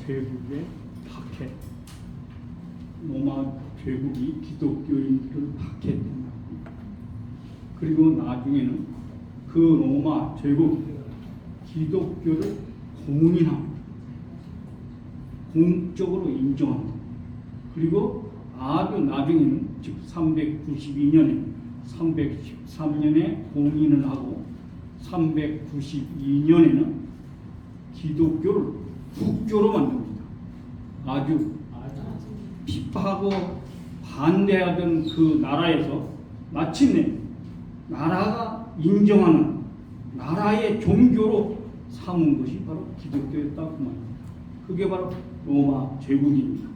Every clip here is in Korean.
제국의 박해, 로마 제국이 기독교인들을 박해했다. 그리고 나중에는 그 로마 제국 기독교를 공인합니다. 공적으로 인정합니다. 그리고 아주 나중에는 즉 313년에 공인을 하고 392년에는 기독교를 국교로 만듭니다. 아주 핍박하고 반대하던 그 나라에서 마침내 나라가 인정하는 나라의 종교로 삼은 것이 바로 기독교였다고 말합니다. 그게 바로 로마 제국입니다.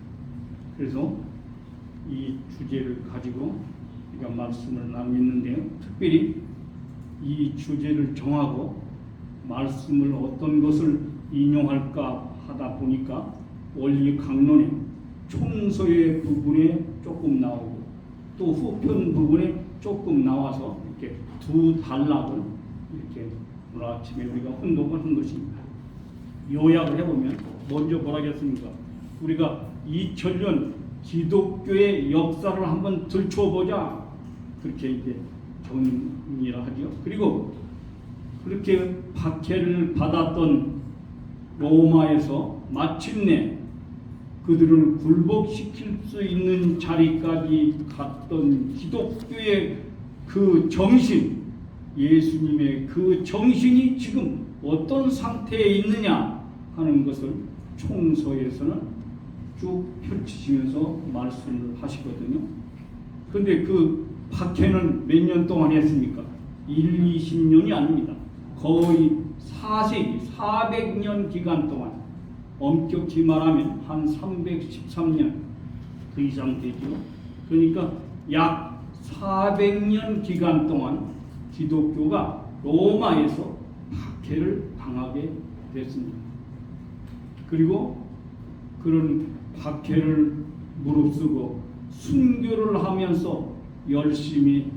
그래서 이 주제를 가지고 우리가 말씀을 나누겠는데요. 특별히 이 주제를 정하고 말씀을 어떤 것을 인용할까 하다 보니까 원리 강론에 총서의 부분에 조금 나오고 또 후편 부분에 조금 나와서 이렇게 두 단락을 이렇게 오늘 아침에 우리가 혼동을 한 것입니다. 요약을 해보면 먼저 뭐라겠습니까? 우리가 2000년 기독교의 역사를 한번 들춰보자, 그렇게 이제 정의를 하죠. 그리고 그렇게 박해를 받았던 로마에서 마침내 그들을 굴복시킬 수 있는 자리까지 갔던 기독교의 그 정신, 예수님의 그 정신이 지금 어떤 상태에 있느냐 하는 것을 총서에서는 쭉 펼치시면서 말씀을 하시거든요. 그런데 그 박해는 몇 년 동안 했습니까? 20년이 아닙니다. 거의 4세기, 400년 기간 동안, 엄격히 말하면 한 313년 그 이상 되죠. 그러니까 약 400년 기간 동안 기독교가 로마에서 박해를 당하게 됐습니다. 그리고 그런 박해를 무릅쓰고 순교를 하면서 열심히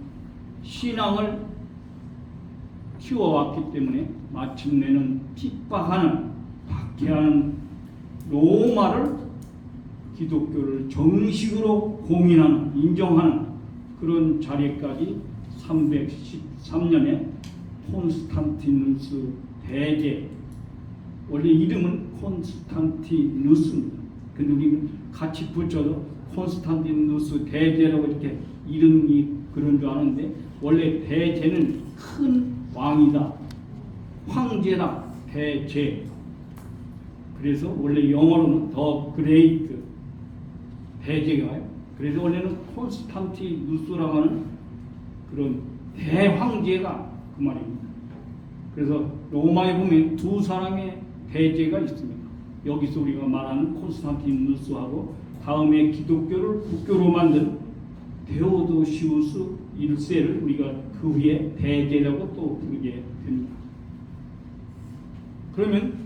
신앙을 키워왔기 때문에 마침내는 핍박하는, 박해하는 로마를 기독교를 정식으로 공인하는, 인정하는 그런 자리까지 313년에 콘스탄티누스 대제, 원래 이름은 콘스탄티누스입니다. 근데 우리 같이 붙여서 콘스탄티누스 대제라고 이렇게 이름이 그런 줄 아는데, 원래 대제는 큰 왕이다, 황제다, 대제. 그래서 원래 영어로는 더 그레이트, 대제가요. 그래서 원래는 콘스탄티누스라고 하는 그런 대황제가 그 말입니다. 그래서 로마에 보면 두 사람의 대제가 있습니다. 여기서 우리가 말하는 콘스탄티누스하고 다음에 기독교를 국교로 만든 데오도시우스 1세를 우리가 그 후에 대제라고 또 부르게 됩니다. 그러면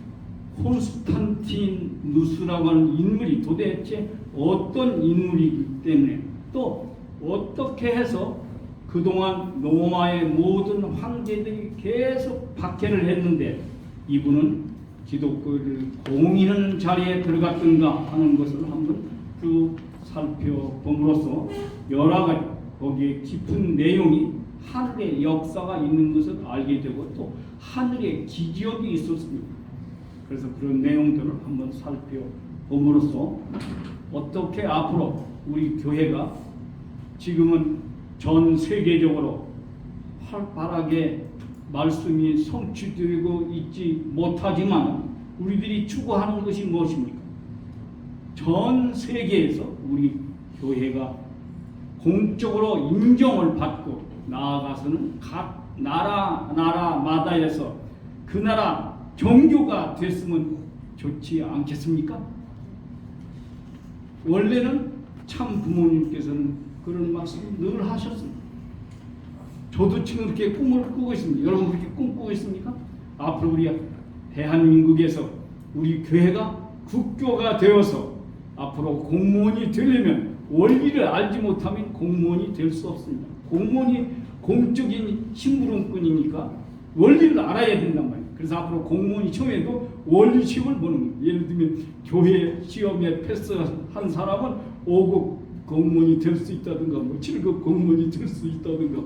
콘스탄티누스라고 하는 인물이 도대체 어떤 인물이기 때문에, 또 어떻게 해서 그동안 로마의 모든 황제들이 계속 박해를 했는데 이분은 기독교를 공인하는 자리에 들어갔던가 하는 것을 한번 쭉 살펴봄으로써 여러 가지 거기에 깊은 내용이, 하늘의 역사가 있는 것을 알게 되고 또 하늘의 기적이 있었습니다. 그래서 그런 내용들을 한번 살펴봄으로써 어떻게 앞으로 우리 교회가 지금은 전 세계적으로 활발하게 말씀이 성취되고 있지 못하지만 우리들이 추구하는 것이 무엇입니까? 전 세계에서 우리 교회가 공적으로 인정을 받고 나아가서는 각 나라마다에서 그 나라 종교가 됐으면 좋지 않겠습니까? 원래는 참 부모님께서는 그런 말씀을 늘 하셨습니다. 저도 지금 그렇게 꿈을 꾸고 있습니다. 여러분 그렇게 꿈꾸고 있습니까? 앞으로 우리 대한민국에서 우리 교회가 국교가 되어서 앞으로 공무원이 되려면 원리를 알지 못하면 공무원이 될 수 없습니다. 공무원이 공적인 심부름꾼이니까 원리를 알아야 된단 말이에요. 그래서 앞으로 공무원 시험에도 원리 시험을 보는 거예요. 예를 들면 교회 시험에 패스한 사람은 5급 공무원이 될 수 있다든가 뭐 7급 공무원이 될 수 있다든가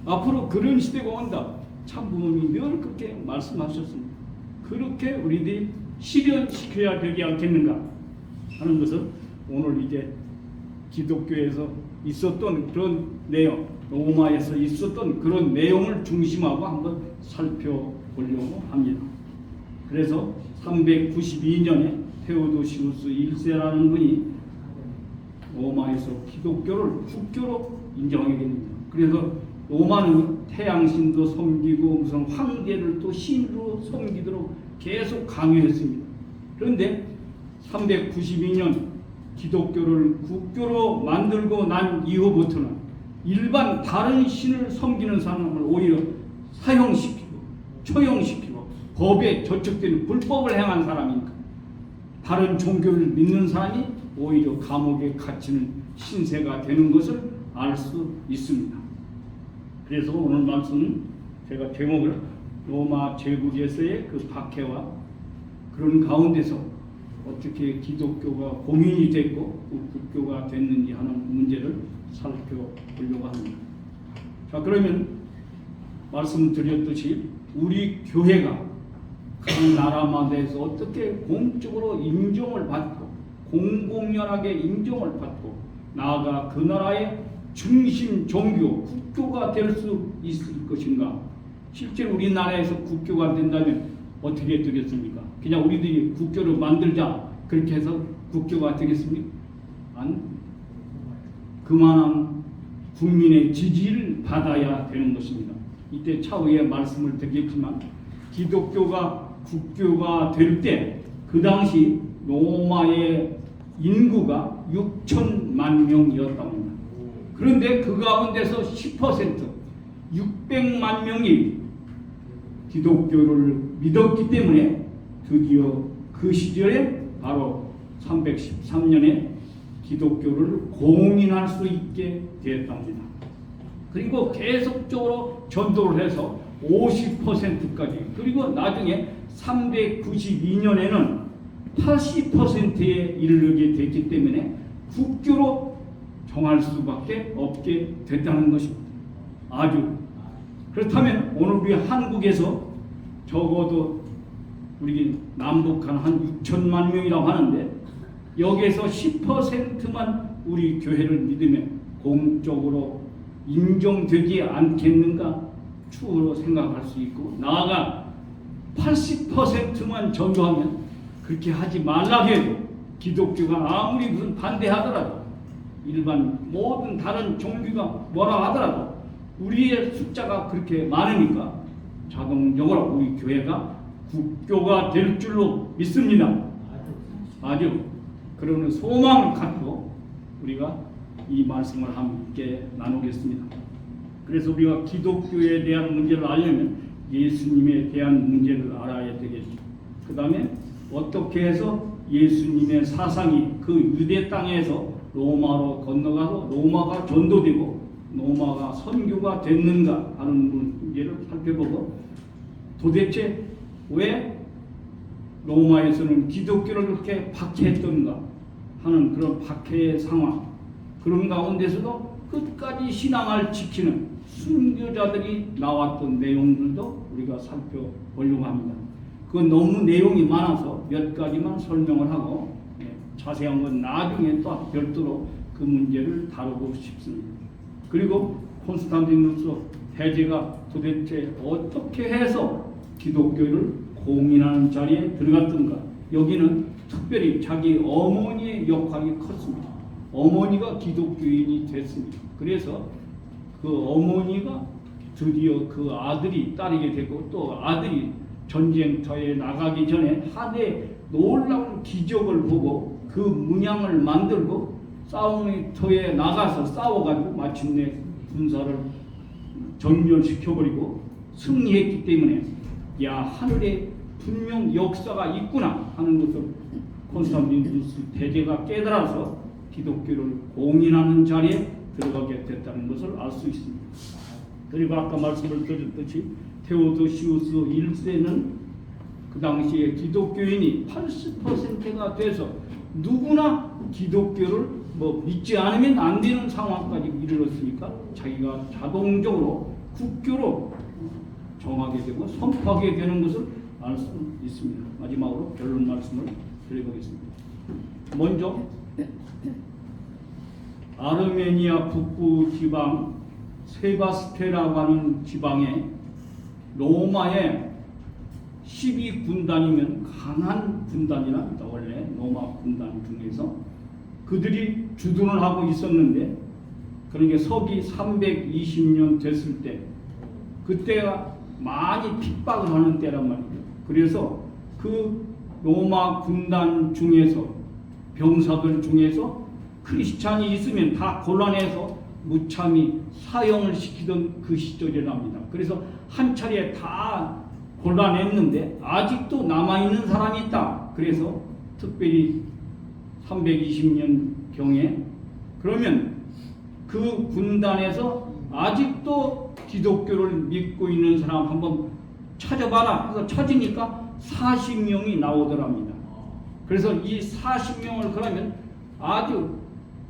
앞으로 그런 시대가 온다. 참부모님이 늘 그렇게 말씀하셨습니다. 그렇게 우리들이 실현시켜야 되지 않겠는가 하는 것을 오늘 이제 기독교에서 있었던 그런 내용, 로마에서 있었던 그런 내용을 중심하고 한번 살펴보려고 합니다. 그래서 392년에 테오도시우스 1세라는 분이 로마에서 기독교를 국교로 인정하게 됩니다. 그래서 로마는 태양신도 섬기고 무슨 황제를 또 신으로 섬기도록 계속 강요했습니다. 그런데 392년 기독교를 국교로 만들고 난 이후부터는 일반 다른 신을 섬기는 사람을 오히려 사형시키고 처형시키고 법에 저촉되는 불법을 행한 사람이니까 다른 종교를 믿는 사람이 오히려 감옥에 갇히는 신세가 되는 것을 알 수 있습니다. 그래서 오늘 말씀은 제가 제목을 로마 제국에서의 그 박해와 그런 가운데서 어떻게 기독교가 공인이 됐고 국교가 됐는지 하는 문제를 살펴보려고 합니다. 자, 그러면 말씀드렸듯이 우리 교회가 각 나라마다에서 어떻게 공적으로 인정을 받고 공공연하게 인정을 받고 나아가 그 나라의 중심 종교 국교가 될 수 있을 것인가? 실제로 우리나라에서 국교가 된다면 어떻게 되겠습니까? 그냥 우리들이 국교를 만들자 그렇게 해서 국교가 되겠습니까? 그만한 국민의 지지를 받아야 되는 것입니다. 이때 차후에 말씀을 드리겠지만 기독교가 국교가 될 때 그 당시 로마의 인구가 6천만 명이었다고 합니다. 그런데 그 가운데서 10% 600만 명이 기독교를 믿었기 때문에 드디어 그 시절에 바로 313년에 기독교를 공인할 수 있게 되었답니다. 그리고 계속적으로 전도를 해서 50%까지 그리고 나중에 392년에는 80%에 이르게 됐기 때문에 국교로 정할 수밖에 없게 됐다는 것입니다. 아주 그렇다면 오늘 우리 한국에서 적어도 우리 남북한 한 6천만 명이라고 하는데 여기에서 10%만 우리 교회를 믿으면 공적으로 인정되지 않겠는가 추후로 생각할 수 있고 나아가 80%만 전도하면 그렇게 하지 말라고 해도 기독교가 아무리 무슨 반대하더라도 일반 모든 다른 종교가 뭐라 하더라도 우리의 숫자가 그렇게 많으니까 자동적으로 우리 교회가 국교가 될 줄로 믿습니다. 아주 그러는 소망을 갖고 우리가 이 말씀을 함께 나누겠습니다. 그래서 우리가 기독교에 대한 문제를 알려면 예수님에 대한 문제를 알아야 되겠죠. 그 다음에 어떻게 해서 예수님의 사상이 그 유대 땅에서 로마로 건너가서 로마가 전도되고 로마가 선교가 됐는가 하는 문제를 살펴보고 도대체 왜 로마에서는 기독교를 그렇게 박해했던가 하는 그런 박해의 상황 그런 가운데서도 끝까지 신앙을 지키는 순교자들이 나왔던 내용들도 우리가 살펴보려고 합니다. 그건 너무 내용이 많아서 몇 가지만 설명을 하고 자세한 건 나중에 또 별도로 그 문제를 다루고 싶습니다. 그리고 콘스탄티누스 대제가 도대체 어떻게 해서 기독교를 공인하는 자리에 들어갔던가 여기는 특별히 자기 어머니의 역할이 컸습니다. 어머니가 기독교인이 됐습니다. 그래서 그 어머니가 드디어 그 아들이 따르게 되고 또 아들이 전쟁터에 나가기 전에 하대 놀라운 기적을 보고 그 문양을 만들고 싸움터에 나가서 싸워가지고 마침내 군사를 전멸시켜버리고 승리했기 때문에 야 하늘에 분명 역사가 있구나 하는 것을 콘스탄티누스 대제가 깨달아서 기독교를 공인하는 자리에 들어가게 됐다는 것을 알 수 있습니다. 그리고 아까 말씀을 드렸듯이 테오도시우스 1세는 그 당시에 기독교인이 80%가 돼서 누구나 기독교를 믿지 않으면 안 되는 상황까지 이르렀으니까 자기가 자동적으로 국교로 정하게 되고 선포하게 되는 것을 알 수 있습니다. 마지막으로 결론 말씀을 드려보겠습니다. 먼저 아르메니아 북부 지방 세바스테라고 하는 지방에 로마의 12군단이면 강한 군단이랍니다. 원래 로마 군단 중에서 그들이 주둔을 하고 있었는데, 그러니까 서기 320년 됐을 때, 그때가 많이 핍박을 하는 때란 말이죠. 그래서 그 로마 군단 중에서, 병사들 중에서 크리스찬이 있으면 다 곤란해서 무참히 사형을 시키던 그 시절이랍니다. 그래서 한 차례 다 곤란했는데 아직도 남아있는 사람이 있다. 그래서 특별히 320년경에 그러면 그 군단에서 아직도 기독교를 믿고 있는 사람 한번 찾아봐라 해서 찾으니까 40명이 나오더랍니다. 그래서 이 40명을 그러면 아주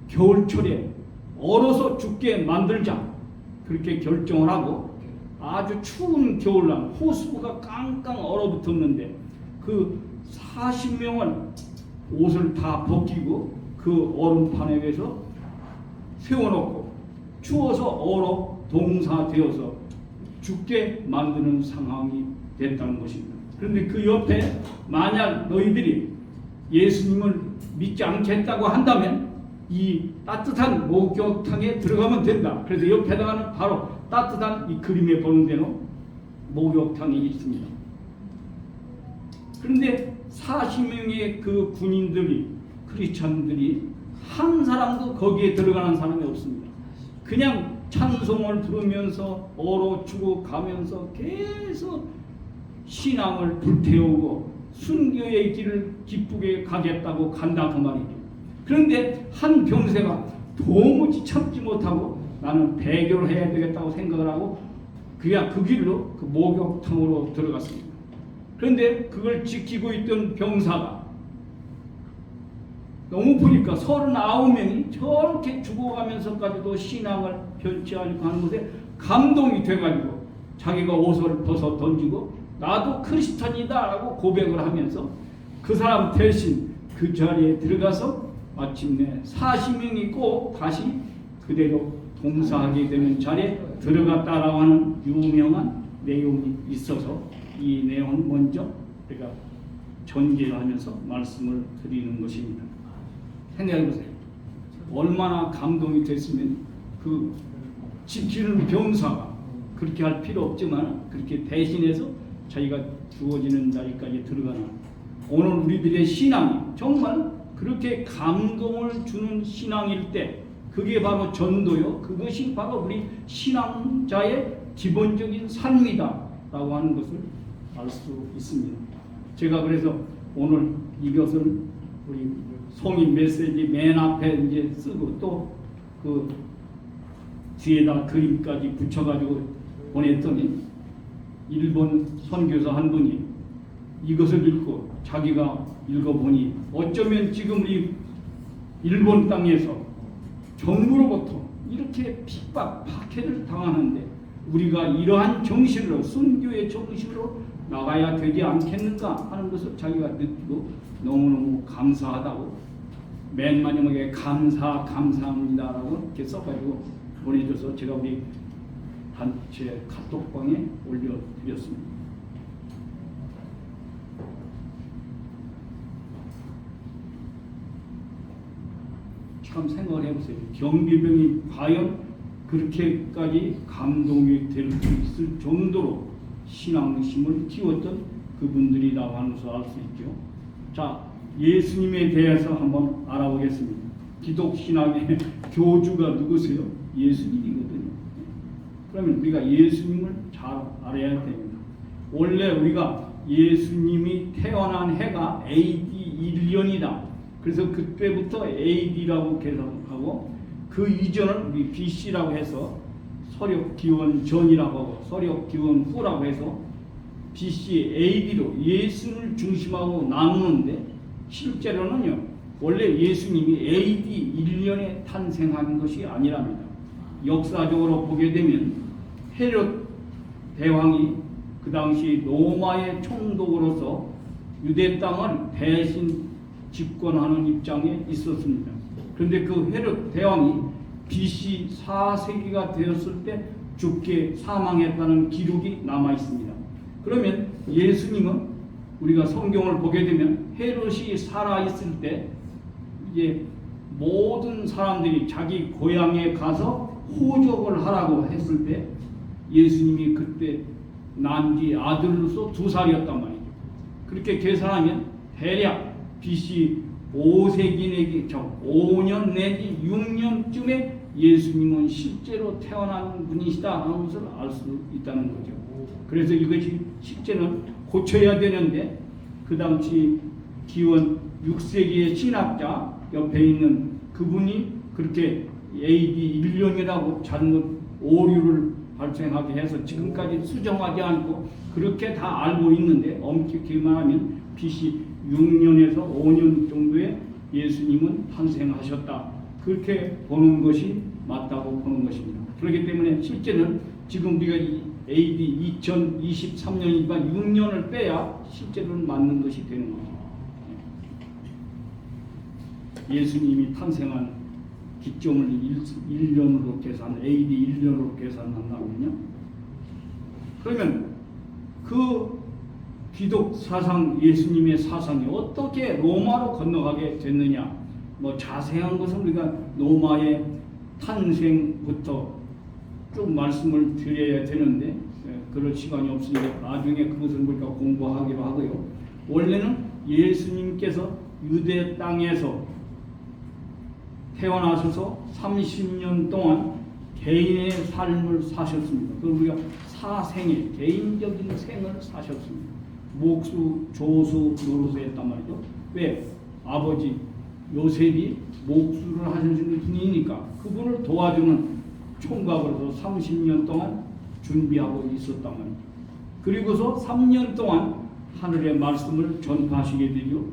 겨울철에 얼어서 죽게 만들자 그렇게 결정을 하고, 아주 추운 겨울날 호수가 깡깡 얼어붙었는데 그 40명을 옷을 다 벗기고 그 얼음판에 위해서 세워놓고 추워서 얼어 동사되어서 죽게 만드는 상황이 됐다는 것입니다. 그런데 그 옆에 만약 너희들이 예수님을 믿지 않겠다고 한다면 이 따뜻한 목욕탕에 들어가면 된다. 그래서 옆에다가는 바로 따뜻한 이 그림에 보는 대로 목욕탕이 있습니다. 그런데 40명의 그 군인들이, 크리스찬들이 한 사람도 거기에 들어가는 사람이 없습니다. 그냥 찬송을 부르면서 얼어 죽어가면서 계속 신앙을 불태우고 순교의 길을 기쁘게 가겠다고 간다 그 말이죠. 그런데 한 병사가 도무지 참지 못하고 나는 배교를 해야 되겠다고 생각을 하고 그냥 그 길로 그 목욕탕으로 들어갔습니다. 그런데 그걸 지키고 있던 병사가 너무 보니까 39명이 저렇게 죽어가면서까지도 신앙을 변치 않고 하는 것에 감동이 돼가지고 자기가 옷을 벗어 던지고 나도 크리스찬이다 라고 고백을 하면서 그 사람 대신 그 자리에 들어가서 마침내 40명이 꼭 다시 그대로 봉사하게 되는 자리에 들어갔다라고 하는 유명한 내용이 있어서 이 내용을 먼저 우리가 전개하면서 말씀을 드리는 것입니다. 생각해 보세요. 얼마나 감동이 됐으면 그 지키는 병사가 그렇게 할 필요 없지만 그렇게 대신해서 자기가 주어지는 자리까지 들어가나. 오늘 우리들의 신앙이 정말 그렇게 감동을 주는 신앙일 때 그게 바로 전도요. 그것이 바로 우리 신앙자의 기본적인 삶이다 라고 하는 것을 알 수 있습니다. 제가 그래서 오늘 이것을 우리 송인 메시지 맨 앞에 이제 쓰고 또 그 뒤에다 그림까지 붙여가지고 보냈더니 일본 선교사 한 분이 이것을 읽고 자기가 읽어보니 어쩌면 지금 우리 일본 땅에서 정부로부터 이렇게 핍박, 박해를 당하는데 우리가 이러한 정신으로 순교의 정신으로 나가야 되지 않겠는가 하는 것을 자기가 느끼고 너무너무 감사하다고 맨 마지막에 감사합니다라고 이렇게 써가지고 보내줘서 제가 우리 단체 카톡방에 올려드렸습니다. 참 생각을 해보세요. 경비병이 과연 그렇게까지 감동이 될 수 있을 정도로 신앙심을 키웠던 그분들이라고 하는 것을 알 수 있죠. 자, 예수님에 대해서 한번 알아보겠습니다. 기독신앙의 교주가 누구세요? 예수님이거든요. 그러면 우리가 예수님을 잘 알아야 됩니다. 원래 우리가 예수님이 태어난 해가 AD 1년이다. 그래서 그때부터 AD라고 계산하고 그 이전을 우리 BC라고 해서 서력 기원 전이라고 하고 서력 기원 후라고 해서 BC, AD로 예수를 중심하고 나누는데 실제로는요 원래 예수님이 AD 1년에 탄생한 것이 아니랍니다. 역사적으로 보게 되면 헤롯 대왕이 그 당시 로마의 총독으로서 유대 땅을 대신 집권하는 입장에 있었습니다. 그런데 그 헤롯 대왕이 BC 4세기가 되었을 때 죽게 사망했다는 기록이 남아 있습니다. 그러면 예수님은 우리가 성경을 보게 되면 헤롯이 살아 있을 때 이제 모든 사람들이 자기 고향에 가서 호적을 하라고 했을 때 예수님이 그때 난 지 아들로서 2살이었단 말이죠. 그렇게 계산하면 대략 BC 5세기 내지 5년 내지 6년쯤에 예수님은 실제로 태어난 분이시다 하는 것을 알 수 있다는 거죠. 그래서 이것이 실제는 고쳐야 되는데 그 당시 기원 6세기의 신학자 옆에 있는 그분이 그렇게 AD 1년이라고 잘못 오류를 발생하게 해서 지금까지 수정하지 않고 그렇게 다 알고 있는데 엄격히 말하면 BC 6년에서 5년 정도에 예수님은 탄생하셨다. 그렇게 보는 것이 맞다고 보는 것입니다. 그렇기 때문에 실제는 지금 우리가 AD 2023년이니까 6년을 빼야 실제로는 맞는 것이 되는 겁니다. 예수님이 탄생한 기점을 1년으로 계산, AD 1년으로 계산한다면요. 그러면 그 기독 사상, 예수님의 사상이 어떻게 로마로 건너가게 됐느냐? 뭐 자세한 것은 우리가 로마의 탄생부터 쭉 말씀을 드려야 되는데 그럴 시간이 없으니까 나중에 그것을 우리가 공부하기로 하고요. 원래는 예수님께서 유대 땅에서 태어나셔서 30년 동안 개인의 삶을 사셨습니다. 그걸 우리가 사생애, 개인적인 생을 사셨습니다. 목수, 조수, 노릇을 했단 말이죠. 왜? 아버지 요셉이 목수를 하시는 분이니까 그분을 도와주는 총각으로서 30년 동안 준비하고 있었단 말이죠. 그리고서 3년 동안 하늘의 말씀을 전파하시게 되죠.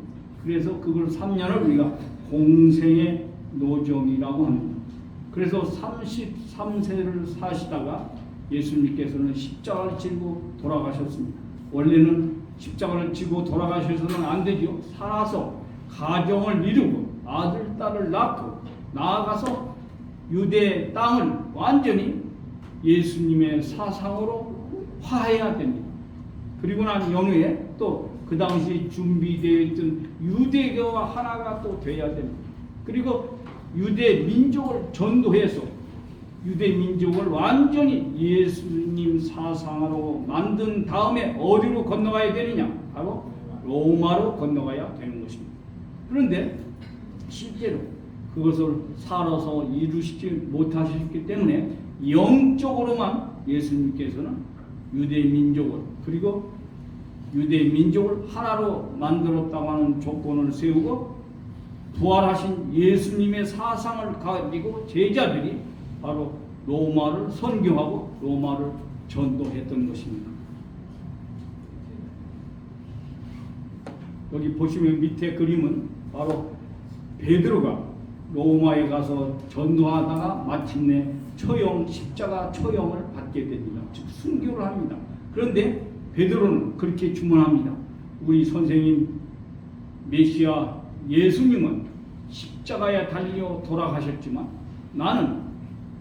그래서 그걸 3년을 우리가 공생의 노정이라고 합니다. 그래서 33세를 사시다가 예수님께서는 십자가를 지고 돌아가셨습니다. 원래는 십자가를 지고 돌아가셔서는 안 되죠. 살아서 가정을 이루고 아들, 딸을 낳고 나아가서 유대 땅을 완전히 예수님의 사상으로 화해해야 됩니다. 그리고 난 연후에 또 그 당시 준비되어 있던 유대교가 하나가 또 돼야 됩니다. 그리고 유대 민족을 전도해서 유대 민족을 완전히 예수님 사상으로 만든 다음에 어디로 건너가야 되느냐? 바로 로마로 건너가야 되는 것입니다. 그런데 실제로 그것을 살아서 이루시지 못하셨기 때문에 영적으로만 예수님께서는 유대 민족을 그리고 유대 민족을 하나로 만들었다고 하는 조건을 세우고 부활하신 예수님의 사상을 가지고 제자들이 바로 로마를 선교하고 로마를 전도했던 것입니다. 여기 보시면 밑에 그림은 바로 베드로가 로마에 가서 전도하다가 마침내 십자가 처형을 받게 됩니다. 즉 순교를 합니다. 그런데 베드로는 그렇게 주문합니다. 우리 선생님 메시아 예수님은 십자가에 달려 돌아가셨지만 나는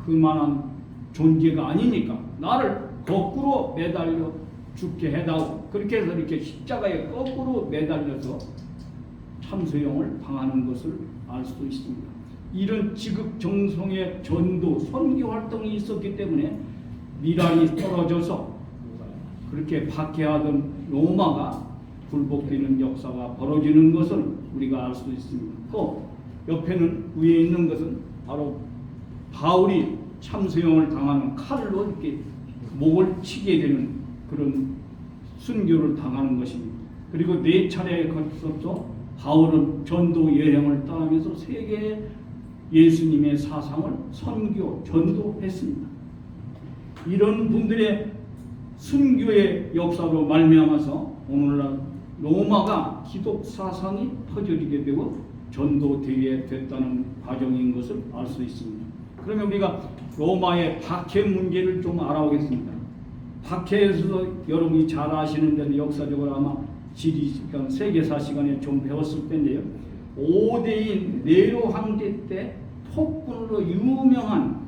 그만한 존재가 아니니까 나를 거꾸로 매달려 죽게 해다오. 그렇게 해서 이렇게 십자가에 거꾸로 매달려서 참수형을 당하는 것을 알 수 있습니다. 이런 지극정성의 전도, 선교 활동이 있었기 때문에 미란이 떨어져서 그렇게 박해하던 로마가 굴복되는 역사가 벌어지는 것을 우리가 알 수 있습니다. 또 옆에는 위에 있는 것은 바로 바울이 참수형을 당하는 칼로 이렇게 목을 치게 되는 그런 순교를 당하는 것입니다. 그리고 4차례에 걸쳐서 바울은 전도 여행을 떠나면서 세계에 예수님의 사상을 선교, 전도했습니다. 이런 분들의 순교의 역사로 말미암아서 오늘날 로마가 기독 사상이 퍼져지게 되고 전도되게 됐다는 과정인 것을 알 수 있습니다. 그러면 우리가 로마의 박해 문제를 좀 알아보겠습니다. 박해에서도 여러분이 잘 아시는 대로 역사적으로 아마 지리 시간, 세계사 시간에 좀 배웠을 텐데요. 5대인 네로 황제 때 폭군으로 유명한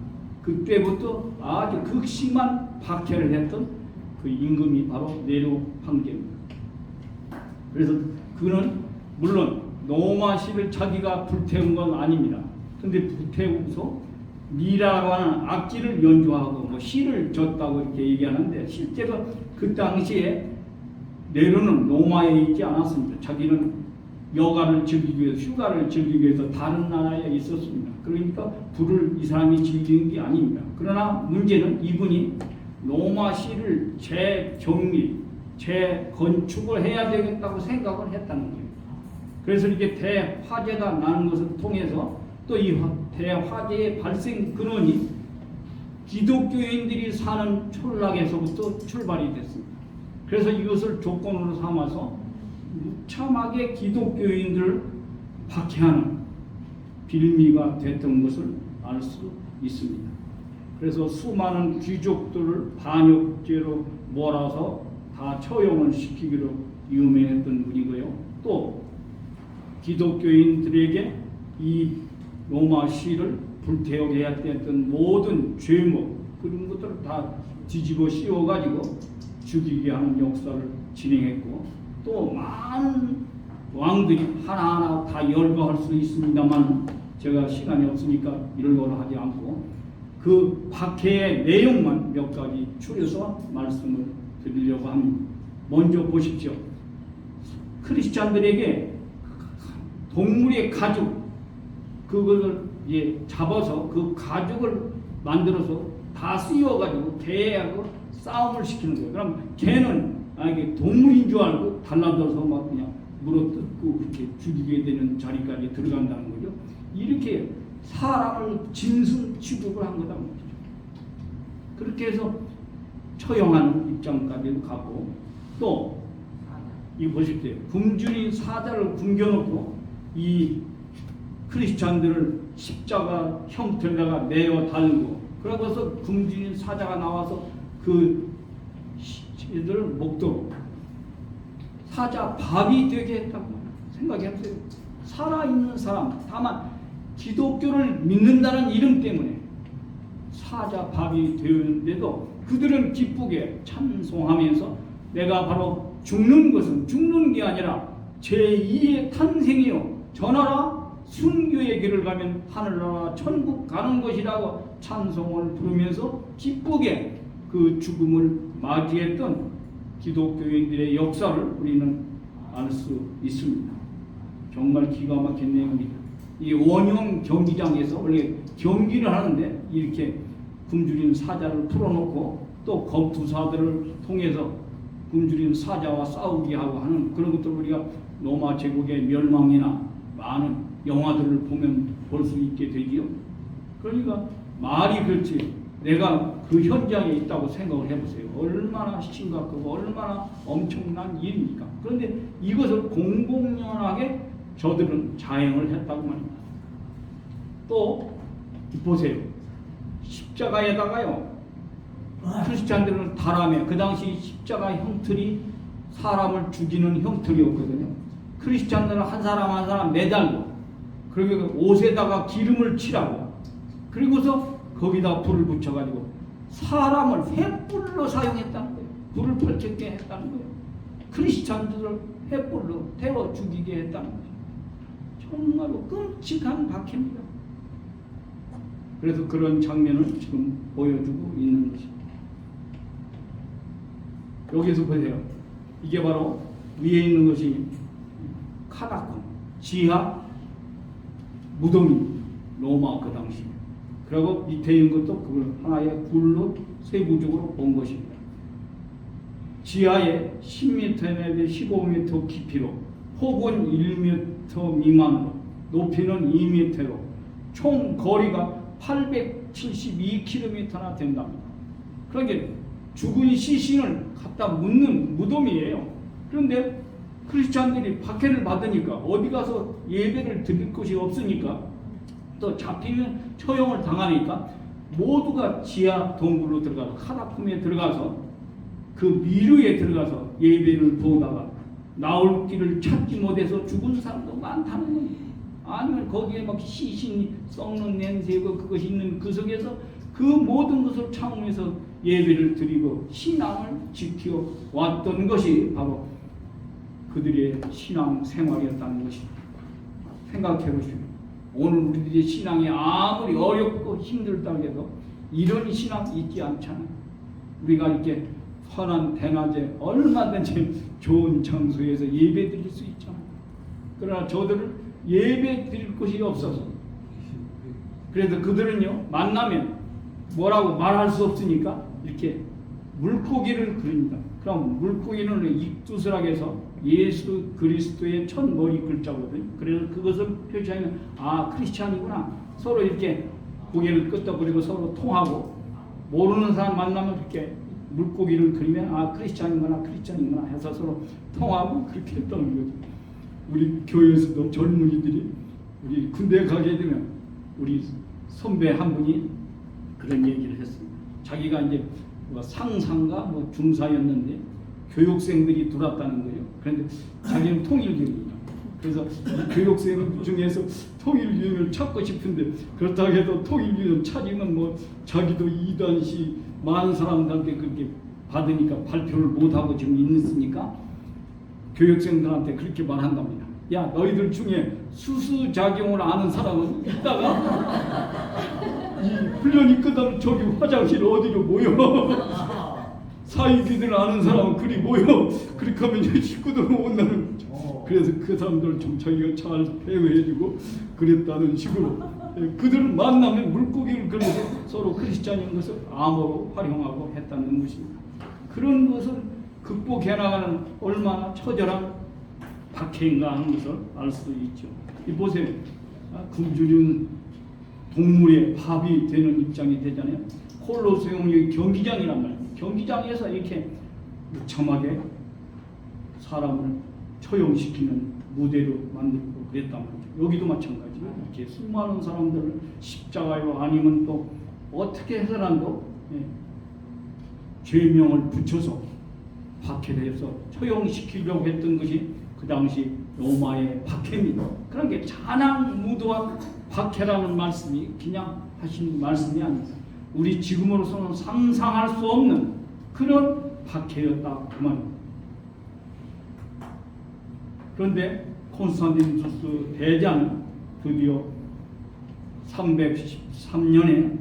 그때부터 아주 극심한 박해를 했던 그 임금이 바로 네로 황제입니다. 그래서 그는 물론 로마시를 자기가 불태운 건 아닙니다. 근데 불태우고서 미라라고 하는 악기를 연주하고 뭐 시를 졌다고 이렇게 얘기하는데 실제로 그 당시에 네로는 로마에 있지 않았습니다. 자기는 여가를 즐기기 위해서 휴가를 즐기기 위해서 다른 나라에 있었습니다. 그러니까 불을 이 사람이 즐기는 게 아닙니다. 그러나 문제는 이분이 로마시를 재정립, 재건축을 해야 되겠다고 생각을 했다는 거예요. 그래서 이렇게 대화재가 나는 것을 통해서 또 이 대화재의 발생 근원이 기독교인들이 사는 촌락에서부터 출발이 됐습니다. 그래서 이것을 조건으로 삼아서 무참하게 기독교인들을 박해하는 빌미가 됐던 것을 알 수 있습니다. 그래서 수많은 귀족들을 반역죄로 몰아서 다 처형을 시키기로 유명했던 분이고요. 또 기독교인들에게 이 로마시를 불태우게 해야 했던 모든 죄목 그런 것들을 다 뒤집어 씌워가지고 죽이게 하는 역사를 진행했고 또 많은 왕들이 하나하나 다 열거할 수 있습니다만 제가 시간이 없으니까 이런 걸 하지 않고 그 박해의 내용만 몇 가지 추려서 말씀을 드리려고 합니다. 먼저 보십시오. 크리스찬들에게 동물의 가죽 그것을 잡아서 그 가죽을 만들어서 다 씌워가지고 개하고 싸움을 시키는 거예요. 그럼 개는 이게 동물인 줄 알고 달라들어서 막 그냥 물어뜯고 그렇게 죽이게 되는 자리까지 들어간다는 거죠. 이렇게 사람을 짐승 취급을 한 거다 말이죠. 그렇게 해서 처형하는 입장까지 가고 또 이 보십시오. 굶주린 사자를 굶겨놓고 이 크리스찬들을 십자가 형태에다가 내어 달고 그러고서 굶주린 사자가 나와서 그 이들을 먹도록 사자 밥이 되게 했다고 생각해보세요. 살아있는 사람 다만 기독교를 믿는다는 이름 때문에 사자 밥이 되었는데도 그들은 기쁘게 찬송하면서 내가 바로 죽는 것은 죽는 게 아니라 제2의 탄생이요 전하라 순교의 길을 가면 하늘나라 천국 가는 것이라고 찬송을 부르면서 기쁘게 그 죽음을 맞이했던 기독교인들의 역사를 우리는 알 수 있습니다. 정말 기가 막힌 내용입니다. 이 원형 경기장에서 원래 경기를 하는데 이렇게 굶주린 사자를 풀어놓고 또 검투사들을 통해서 굶주린 사자와 싸우게 하고 하는 그런 것들 우리가 로마 제국의 멸망이나 많은 영화들을 보면 볼 수 있게 되지요. 그러니까 말이 그렇지 내가 그 현장에 있다고 생각을 해보세요. 얼마나 심각하고 얼마나 엄청난 일입니까? 그런데 이것을 공공연하게 저들은 자행을 했다고 말입니다. 또 보세요. 십자가에다가요. 크리스찬들은 달아매 그 당시 십자가 형틀이 사람을 죽이는 형틀이었거든요. 크리스찬들은 한 사람 한 사람 매달고 그리고 옷에다가 기름을 칠하고 그리고서 거기다 불을 붙여가지고 사람을 횃불로 사용했다는 거예요. 불을 펼쳤게 했다는 거예요. 크리스찬들을 횃불로 태워 죽이게 했다는 거예요. 정말로 끔찍한 박해입니다. 그래서 그런 장면을 지금 보여주고 있는 것입니다. 여기서 보세요. 이게 바로 위에 있는 것이 카다콤, 지하 무덤입니다. 로마 그 당시. 그리고 밑에 있는 것도 그걸 하나의 굴로 세부적으로 본 것입니다. 지하에 10m 내지 15m 깊이로 혹은 1m 미만으로 높이는 2m로 총 거리가 872km나 된답니다. 그러니까 죽은 시신을 갖다 묻는 무덤이에요. 그런데 크리스찬들이 박해를 받으니까 어디 가서 예배를 드릴 곳이 없으니까 또 잡히면 처형을 당하니까 모두가 지하 동굴로 들어가서 카타콤에 들어가서 그 미루에 들어가서 예배를 보다가 나올 길을 찾지 못해서 죽은 사람도 많다는 겁니다. 아니면 거기에 막 시신이 썩는 냄새고 그것이 있는 그 속에서 그 모든 것을 참으면서 예배를 드리고 신앙을 지켜 왔던 것이 바로 그들의 신앙 생활이었다는 것입니다. 생각해 보십시오. 오늘 우리들의 신앙이 아무리 어렵고 힘들다고 해도 이런 신앙이 있지 않잖아요. 우리가 이렇게 선한 대낮에 얼마든지 좋은 장소에서 예배 드릴 수 있잖아요. 그러나 저들은 예배 드릴 곳이 없어서 그래서 그들은요 만나면 뭐라고 말할 수 없으니까 이렇게 물고기를 그립니다. 그럼 물고기는 익두스라고 해서 예수 그리스도의 첫 머리 글자거든요. 그래서 그것을 표시하면 아 크리스찬이구나. 서로 이렇게 고개를 끄덕거리고 서로 통하고 모르는 사람 만나면 이렇게 물고기를 그리면 아 크리스찬이구나 크리스찬이구나 해서 서로 통하고 그렇게 했다는 거죠. 우리 교회에서도 젊은이들이 우리 군대 가게 되면 우리 선배 한 분이 그런 얘기를 했습니다. 자기가 이제 뭐 상사인가 뭐 중사였는데 교육생들이 들어왔다는 거예요. 그런데 자기는 통일교육이에요. 그래서 교육생 중에서 통일교육을 찾고 싶은데 그렇다고 해도 통일교육 찾으면 뭐 자기도 이단시 많은 사람들한테 그렇게 받으니까 발표를 못하고 지금 있으니까 교육생들한테 그렇게 말한답니다. 야 너희들 중에 수수작용을 아는 사람은 있다가 이 훈련이 끝나면 저기 화장실 어디로 모여 사이비들 아는 사람은 그리 모여 그렇게 하면 식구들 온다는 그래서 그 사람들 좀 자기가 잘 대우해주고 그랬다는 식으로 그들을 만나면 물고기를 그려서 서로 크리스찬인 것을 암호로 활용하고 했다는 것입니다. 그런 것을 극복해 나가는 얼마나 처절한 박해인가 하는 것을 알 수 있죠. 이 보세요. 굶주린 동물의 밥이 되는 입장이 되잖아요. 콜로세움이 경기장이란 말이에요. 경기장에서 이렇게 무참하게 사람을 처형시키는 무대로 만들고 그랬단 말이죠. 여기도 마찬가지로 이렇게 수많은 사람들을 십자가로 아니면 또 어떻게 해서라도 죄명을 붙여서 박해해서 처형시키려고 했던 것이 그 당시 로마의 박해입니다. 그런 게 잔악무도한 박해라는 말씀이 그냥 하신 말씀이 아닙니다. 우리 지금으로서는 상상할 수 없는 그런 박해였다 그 말입니다. 그런데 콘스탄티누스 대장은 드디어 313년에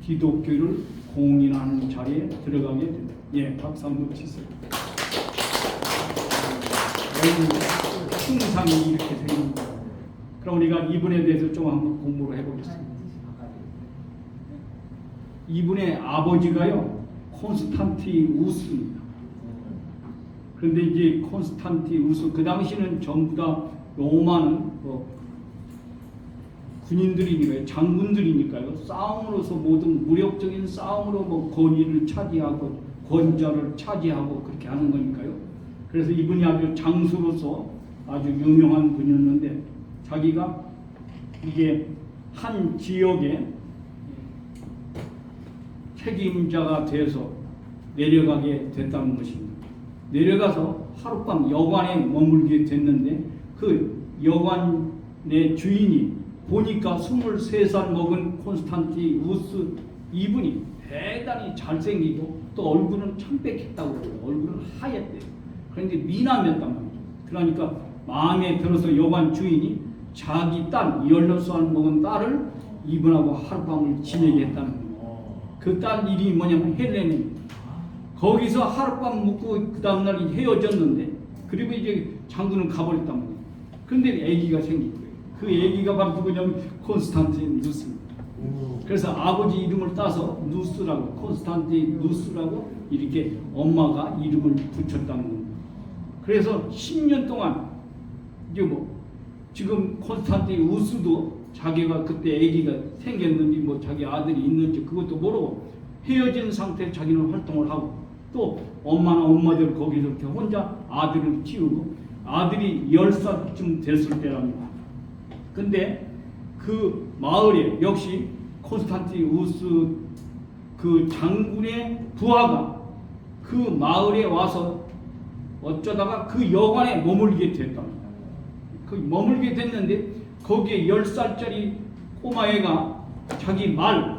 기독교를 공인하는 자리에 들어가게 됩니다. 예, 박수 한번 치세요. 풍상이 이렇게 생깁니다. 그럼 우리가 이분에 대해서 좀 한번 공부를 해보겠습니다. 이분의 아버지가요 콘스탄티우스입니다. 그런데 이제 콘스탄티우스 그 당시는 전부 다 로마는 군인들이니까요, 장군들이니까요. 싸움으로서 모든 무력적인 싸움으로 뭐 권위를 차지하고 권좌를 차지하고 그렇게 하는 거니까요. 그래서 이분이 아주 장수로서 아주 유명한 분이었는데 자기가 이게 한 지역에 책임자가 돼서 내려가게 됐다는 것입니다. 내려가서 하룻밤 여관에 머물게 됐는데 그 여관의 주인이 보니까 23살 먹은 콘스탄티우스 이분이 대단히 잘생기고 또 얼굴은 창백했다고 그래요. 얼굴은 하얗대요. 그런데 미남이었단 말이죠. 그러니까 마음에 들어서 여관 주인이 자기 딸 16살 먹은 딸을 이분하고 하룻밤을 지내게 했다는 거예요. 그 딸 이름이 뭐냐면 헬렌입니다. 거기서 하룻밤 묵고 그 다음날 헤어졌는데 그리고 이제 장군은 가버렸단 말이에요. 그런데 아기가 생긴 거예요. 그 아기가 바로 누구냐면 콘스탄티누스입니다. 그래서 아버지 이름을 따서 누스라고 콘스탄티누스라고 이렇게 엄마가 이름을 붙였다는 겁니다. 그래서 10년 동안 이제 지금 콘스탄티누스도 자기가 그때 아기가 생겼는지 자기 아들이 있는지 그것도 모르고 헤어진 상태에 자기는 활동을 하고 또 엄마나 엄마들 거기서 이렇게 혼자 아들을 키우고 아들이 10살쯤 됐을 때랍니다. 근데 그 마을에 역시 콘스탄티우스 그 장군의 부하가 그 마을에 와서 어쩌다가 그 여관에 머물게 됐답니다. 그 머물게 됐는데 거기에 10살짜리 꼬마애가 자기 말을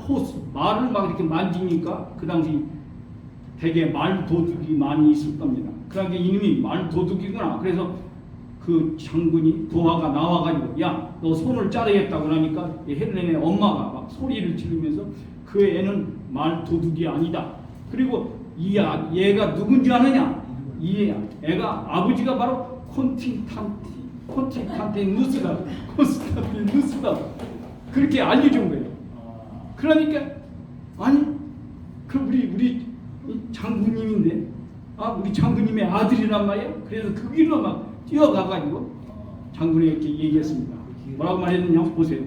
막 이렇게 만지니까 그 당시 되게 말 도둑이 많이 있었답니다. 그러니까 이놈이 말 도둑이구나. 그래서 그 장군이 부하가 나와가지고 야, 너 손을 자르겠다 그러니까 헬렌의 엄마가 막 소리를 지르면서 그 애는 말 도둑이 아니다. 그리고 얘가 누군지 아느냐? 이 애가 아버지가 바로 콘스탄티누스다. 그렇게 알려준 거예요. 그러니까 아니 그 우리 장군님인데 우리 장군님의 아들이란 말이야. 그래서 그 길로 막 뛰어가가지고 장군에게 얘기했습니다. 뭐라고 말했느냐 보세요.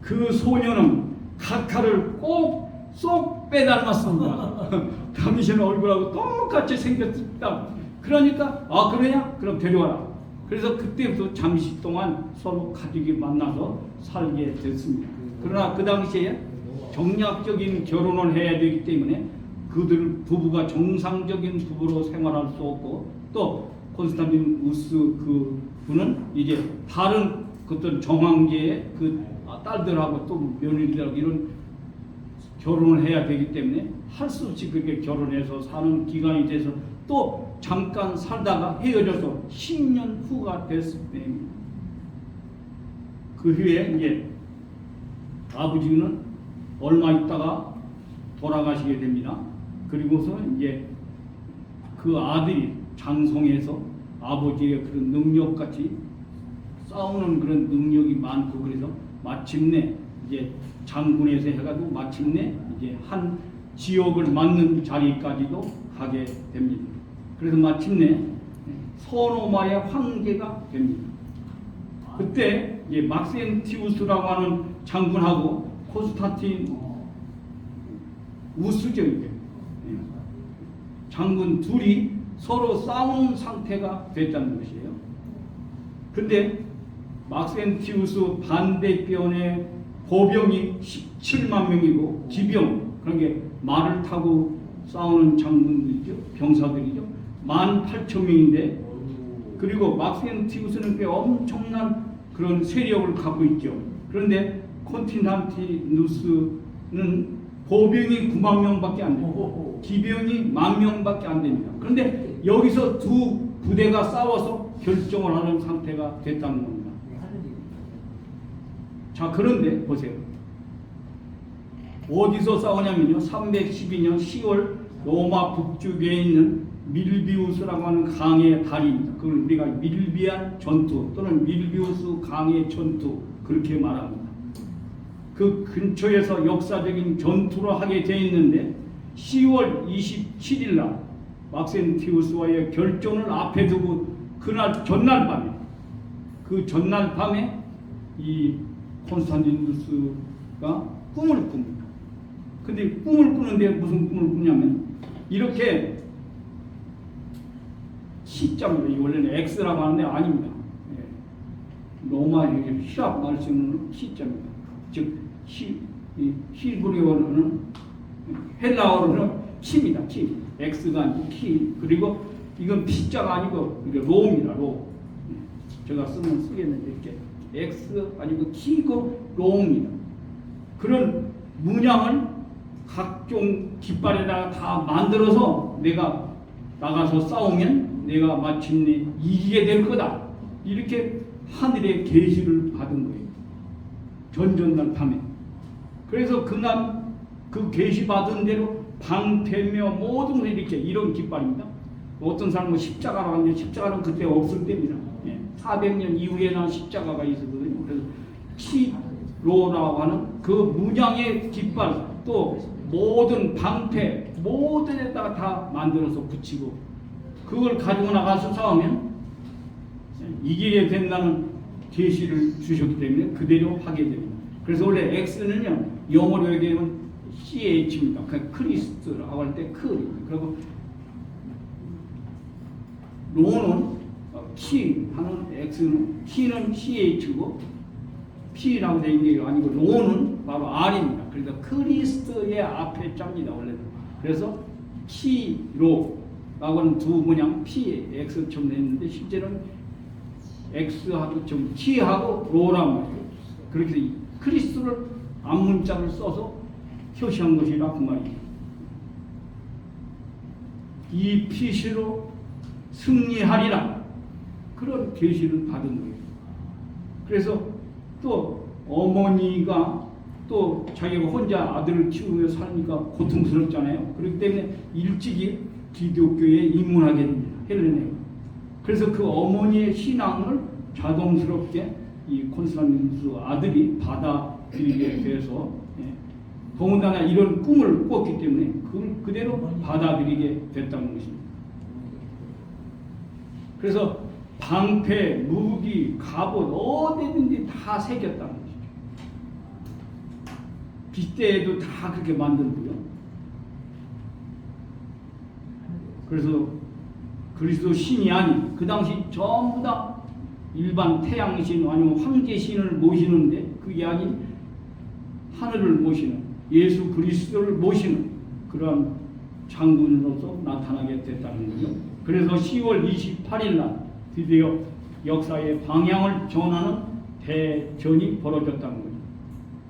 그 소녀는 카카를 꼭 쏙 빼닮았습니다. 당신 얼굴하고 똑같이 생겼다. 그러니까 그러냐? 그럼 데려와라. 그래서 그때부터 잠시 동안 서로 가족이 만나서 살게 됐습니다. 그러나 그 당시에 정략적인 결혼을 해야 되기 때문에 그들 부부가 정상적인 부부로 생활할 수 없고 또 콘스탄티누스 그 분은 이제 다른 어떤 정황제의 그 딸들하고 또 며느리들하고 이런 결혼을 해야 되기 때문에 할 수 없이 그렇게 결혼해서 사는 기간이 돼서 또 잠깐 살다가 헤어져서 10년 후가 됐을 때입니다. 그 후에 이제 아버지는 얼마 있다가 돌아가시게 됩니다. 그리고서 이제 그 아들이 장성해서 아버지의 그런 능력같이 싸우는 그런 능력이 많고 그래서 마침내 이제 장군에서 해가지고 마침내 이제 한 지역을 맡는 자리까지도 가게 됩니다. 그래서 마침내 서노마의 황제가 됩니다. 그때 이제 막센티우스라고 하는 장군하고 콘스탄티우스죠. 이게 장군 둘이 서로 싸우는 상태가 됐다는 것이에요. 근데 막센티우스 반대편에 보병이 17만 명이고 기병, 그러니까 말을 타고 싸우는 장군들이죠. 병사들이죠. 18,000명인데 그리고 막센티우스는 꽤 엄청난 그런 세력을 갖고 있죠. 그런데 콘스탄티누스는 보병이 9만 명밖에 안 되고 기병이 10,000명밖에 안 됩니다. 그런데 여기서 두 부대가 싸워서 결정을 하는 상태가 됐다는 겁니다. 자, 그런데 보세요. 어디서 싸우냐면요. 312년 10월 로마 북쪽에 있는 밀비우스라고 하는 강의 다리입니다. 그걸 우리가 밀비안 전투 또는 밀비우스 강의 전투 그렇게 말합니다. 그 근처에서 역사적인 전투를 하게 되어 있는데 10월 27일 날 막센티우스와의 결전을 앞에 두고 그날 전날 밤에 이 콘스탄티누스가 꿈을 꿉니다. 근데 꿈을 꾸는데 무슨 꿈을 꾸냐면 이렇게 C자입니다. 이 원래는 X라고 하는데 아닙니다. 로마 히랍 말씀으로 C자입니다. 즉 히브리어로는 헬라어로는 키입니다. 키. X가 아니고 키. 그리고 이건 P자가 아니고 이게 로입니다. 로. 제가 쓰겠는데 이렇게 X 아니고 키고 로입니다. 그런 문양을 각종 깃발에다가 다 만들어서 내가 나가서 싸우면 내가 마침내 이기게 될 거다. 이렇게 하늘의 계시를 받은 거예요. 전전날 밤에. 그래서 그날 그 계시 받은 대로 방패며 모든 것이 이렇게 이런 깃발입니다. 어떤 사람은 십자가라고 하는데 십자가는 그때 없을 때입니다. 400년 이후에나 십자가가 있었거든요. 그래서 키로라고 하는 그 문양의 깃발 또 모든 방패 모든 데다가 다 만들어서 붙이고 그걸 가지고 나가서 싸우면 이기게 된다는 계시를 주셨기 때문에 그대로 하게 됩니다. 그래서 원래 X는요 영어로 얘기하면 CH입니다. 그 크리스트라고 할 때 그리고 로는 키 하는 X는 T는 CH고 P라고 되어 있는 게 아니고 로는 바로 R입니다. 그래서 크리스트의 앞에 짭니다 원래는. 그래서 키로라고는 두 문양 P, X처럼 됐는데 실제로는 X하고 좀 T하고 로란 말이에요. 그렇게 크리스트를 앞문자를 써서 표시한 것이라 그 말이에요. 이 피시로 승리하리라 그런 계시를 받은 거예요. 그래서 또 어머니가 또 자기가 혼자 아들을 키우며 사니까 고통스럽잖아요. 그렇기 때문에 일찍이 기독교에 입문하게 됩니다. 헬레네가. 그래서 그 어머니의 신앙을 자동스럽게 이 콘스탄티누스 아들이 받아들이게 돼서 더군다나 이런 꿈을 꿨기 때문에 그걸 그대로 받아들이게 됐다는 것입니다. 그래서 방패, 무기, 갑옷 어디든지 다 새겼다는 것이죠. 빗대에도 다 그렇게 만들고요. 그래서 그리스도 신이 아닌 그 당시 전부 다 일반 태양신 아니면 황제신을 모시는데 그게 아닌 하늘을 모시는 예수 그리스도를 모시는 그러한 장군으로서 나타나게 됐다는 거죠. 그래서 10월 28일 날 드디어 역사의 방향을 전하는 대전이 벌어졌다는 거죠.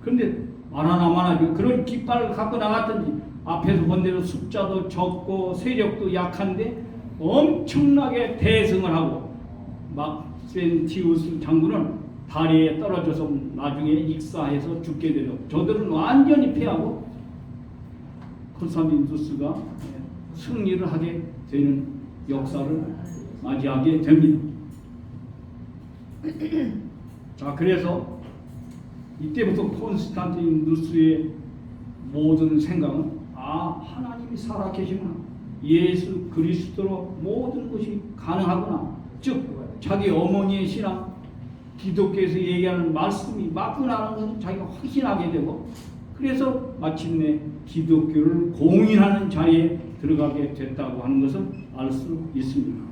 그런데 말하나 마나죠. 그런 깃발을 갖고 나갔던지 앞에서 본 대로 숫자도 적고 세력도 약한데 엄청나게 대승을 하고 막센티우스 장군은 다리에 떨어져서 나중에 익사해서 죽게 되죠. 저들은 완전히 패하고 콘스탄티누스가 승리를 하게 되는 역사를 맞이하게 됩니다. 자, 그래서 이때부터 콘스탄티누스의 모든 생각은 하나님이 살아계시구나. 예수 그리스도로 모든 것이 가능하구나. 즉 자기 어머니의 신앙 기독교에서 얘기하는 말씀이 맞구나라는 것을 자기가 확신하게 되고 그래서 마침내 기독교를 공인하는 자리에 들어가게 됐다고 하는 것을 알 수 있습니다.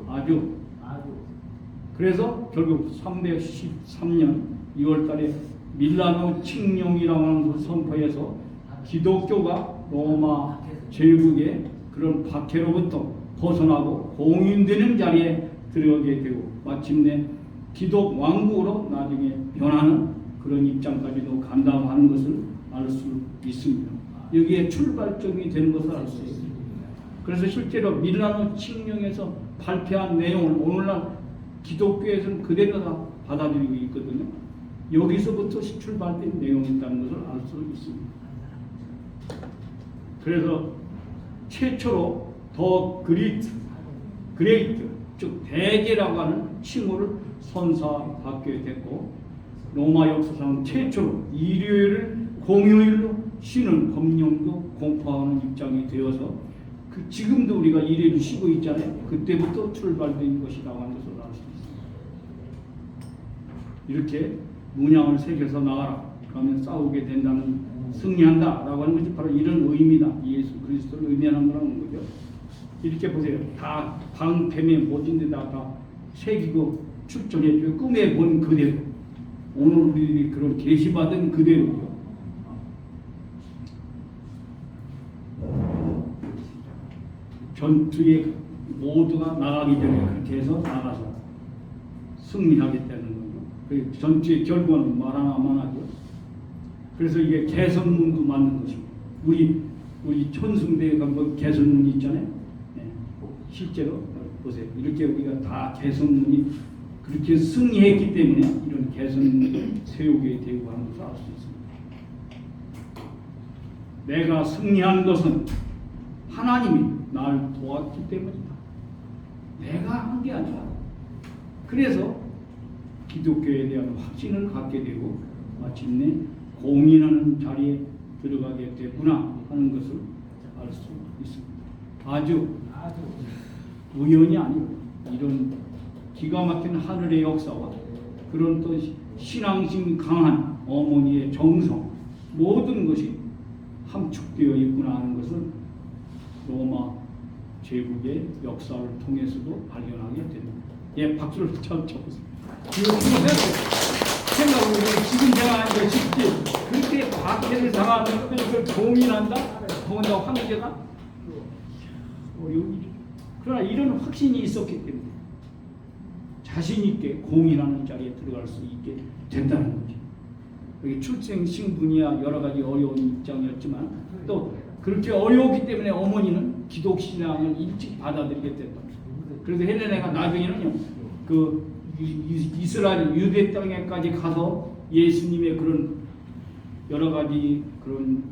아주. 그래서 결국 313년 2월달에 밀라노 칙령이라고 하는 것을 선포해서 기독교가 로마 제국의 그런 박해로부터 벗어나고 공인되는 자리에 들어가게 되고 마침내 기독 왕국으로 나중에 변하는 그런 입장까지도 간다고 하는 것을 알 수 있습니다. 여기에 출발점이 되는 것을 알 수 있습니다. 그래서 실제로 밀라노 칙령에서 발표한 내용을 오늘날 기독교에서는 그대로 다 받아들이고 있거든요. 여기서부터 출발된 내용이 있다는 것을 알 수 있습니다. 그래서 최초로 더 그레이트 즉 대제라고 하는 칭호를 선사받게 됐고 로마 역사상 최초로 일요일을 공휴일로 쉬는 법령도 공포하는 입장이 되어서 지금도 우리가 일요일 쉬고 있잖아요. 그때부터 출발된 것이라고 하는 것을 알 수 있습니다. 이렇게 문양을 새겨서 나가라. 그러면 싸우게 된다는 승리한다 라고 하는 것이 바로 이런 의미다. 예수 그리스도를 의미하는 거라는 거죠. 이렇게 보세요. 다 방패에 모든 데다 다 새기고 출전해줘요. 꿈에 본 그대로. 오늘 우리들이 그런 계시받은 그대로요. 전투에 모두가 나가기 전에 그렇게 해서 나가서 승리하겠다는 거죠. 그 전투의 결과는 말하나 마나죠. 그래서 이게 개선문도 맞는 것입니다. 우리 천승대에 가면 개선문이 있잖아요. 네. 실제로 보세요. 이렇게 우리가 다 개선문이 그렇게 승리했기 때문에 이런 개선문을 세우게 되고 하는 것을 알 수 있습니다. 내가 승리한 것은 하나님이 나를 도왔기 때문이다. 내가 한 게 아니라. 그래서 기독교에 대한 확신을 갖게 되고 마침내 공인하는 자리에 들어가게 됐구나 하는 것을 알 수 있습니다. 아주 우연이 아니고 이런 기가 막힌 하늘의 역사와 그런 또 신앙심 강한 어머니의 정성 모든 것이 함축되어 있구나 하는 것을 로마 제국의 역사를 통해서도 발견하게 됩니다. 예, 박수를 쳐보세요. 생각해보면 지금 제가 이제 쉽지 그렇게 박해를 당하는 것을 동의한다? 더군다나 황제가 어려운 일이죠. 그러나 이런 확신이 있었기 때문에 자신 있게 공인하는 자리에 들어갈 수 있게 된다는 거죠. 여기 출생 신분이야 여러 가지 어려운 입장이었지만 또 그렇게 어려웠기 때문에 어머니는 기독 신앙을 일찍 받아들이게 됐다. 그래서 헬레네가 나중에는요 그 이스라엘 유대 땅에까지 가서 예수님의 그런 여러 가지 그런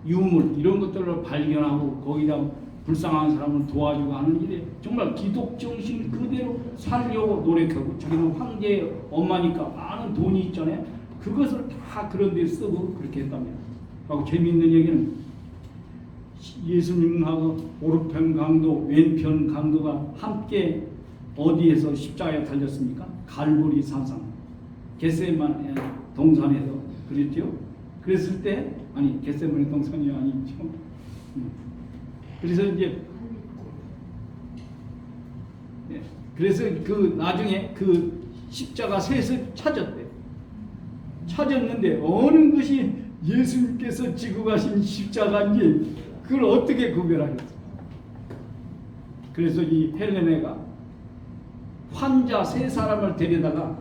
유물 이런 것들을 발견하고 거기다 불쌍한 사람을 도와주고 하는 일에 정말 기독 정신 그대로 살려고 노력하고 자기는 황제의 엄마니까 많은 돈이 있잖아요. 그것을 다 그런 데 쓰고 그렇게 했답니다. 하고 재미있는 얘기는 예수님하고 오른편 강도 왼편 강도가 함께 어디에서 십자가에 달렸습니까? 갈보리 산상 겟세마네 동산에서 그랬죠. 그랬을 때 아니 겟세마네 동산이 아니죠. 그래서 이제 그래서 그 나중에 그 십자가 셋을 찾았대. 찾았는데 어느 것이 예수님께서 지고 가신 십자가인지 그걸 어떻게 구별하겠어? 그래서 이 헬레네가 환자 세 사람을 데려다가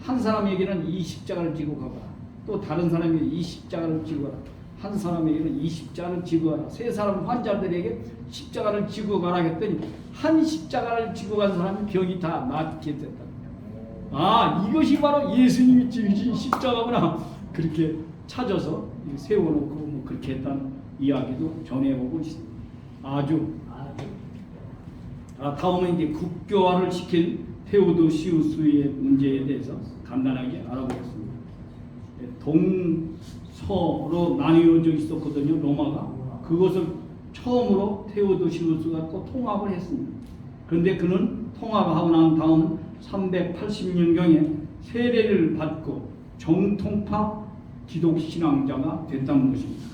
한 사람에게는 이 십자가를 지고 가봐라. 또 다른 사람에게 이 십자가를 지고 가라. 한 사람에게는 이 십자가를 지고 가라. 세 사람 환자들에게 십자가를 지고 가라 했더니 한 십자가를 지고 간 사람이 병이 다 낫게 됐다. 아, 이것이 바로 예수님이 지으신 십자가구나. 그렇게 찾아서 세워놓고 뭐 그렇게 했다는 이야기도 전해보고 있습니다. 아주 다음은 이제 국교화를 시킨 테오도시우스의 문제에 대해서 간단하게 알아보겠습니다. 동서로 나뉘어져 있었거든요. 로마가 그것을 처음으로 테오도시우스가 또 통합을 했습니다. 그런데 그는 통합하고 난 다음 380년경에 세례를 받고 정통파 기독신앙자가 됐다는 것입니다.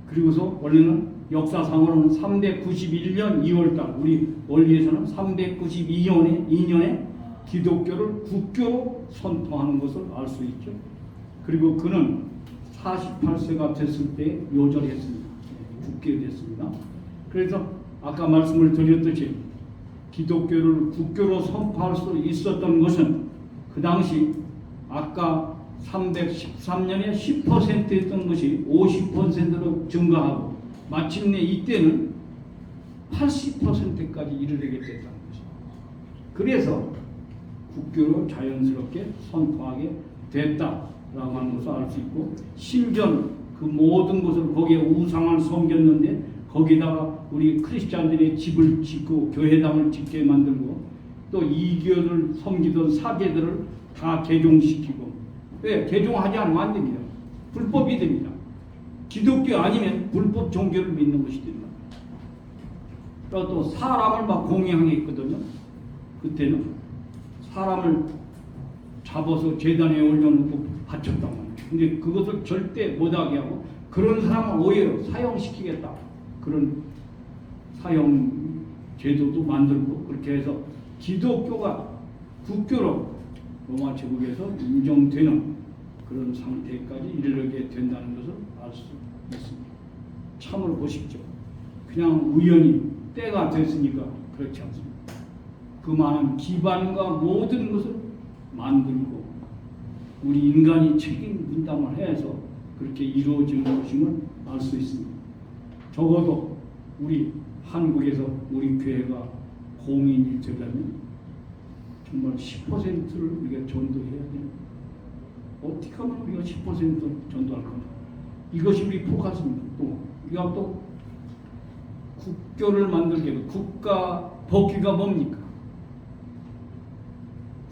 그리고서 원래는 역사상으로는 391년 2월달 우리 원리에서는 392년에 기독교를 국교로 선포하는 것을 알 수 있죠. 그리고 그는 48세가 됐을 때 요절했습니다. 죽게 됐습니다. 그래서 아까 말씀을 드렸듯이 기독교를 국교로 선포할 수 있었던 것은 그 당시 아까 313년에 10%였던 것이 50%로 증가하고 마침내 이때는 80%까지 이르게 됐다는 것입니다. 그래서 국교로 자연스럽게 선포하게 됐다라고 하는 것을 알 수 있고 심지어 그 모든 것을 거기에 우상을 섬겼는데 거기다가 우리 크리스찬들의 집을 짓고 교회당을 짓게 만들고 또 이교를 섬기던 사제들을 다 개종시키고 왜? 개종하지 않으면 안 됩니다. 불법이 됩니다. 기독교 아니면 불법 종교를 믿는 것이 됩니다. 또 사람을 막 공양했거든요. 그때는 사람을 잡아서 제단에 올려놓고 바쳤단 말이에요. 근데 그것을 절대 못하게 하고 그런 사람을 오히려 사형시키겠다. 그런 사형 제도도 만들고 그렇게 해서 기독교가 국교로 로마 제국에서 인정되는 그런 상태까지 이르게 된다는 것을 알 수 있습니다. 참으로 보십시오. 그냥 우연히 때가 됐으니까 그렇지 않습니다. 그 많은 기반과 모든 것을 만들고 우리 인간이 책임 분담을 해서 그렇게 이루어지는 것임을 알 수 있습니다. 적어도 우리 한국에서 우리 교회가 공인이 되려면 정말 10%를 우리가 전도해야 돼요. 어떻게 하면 우리가 10% 전도할 거냐? 이것이 우리 포커스입니다. 또 우리가 또 국교를 만들게 되고 국가 복귀가 뭡니까?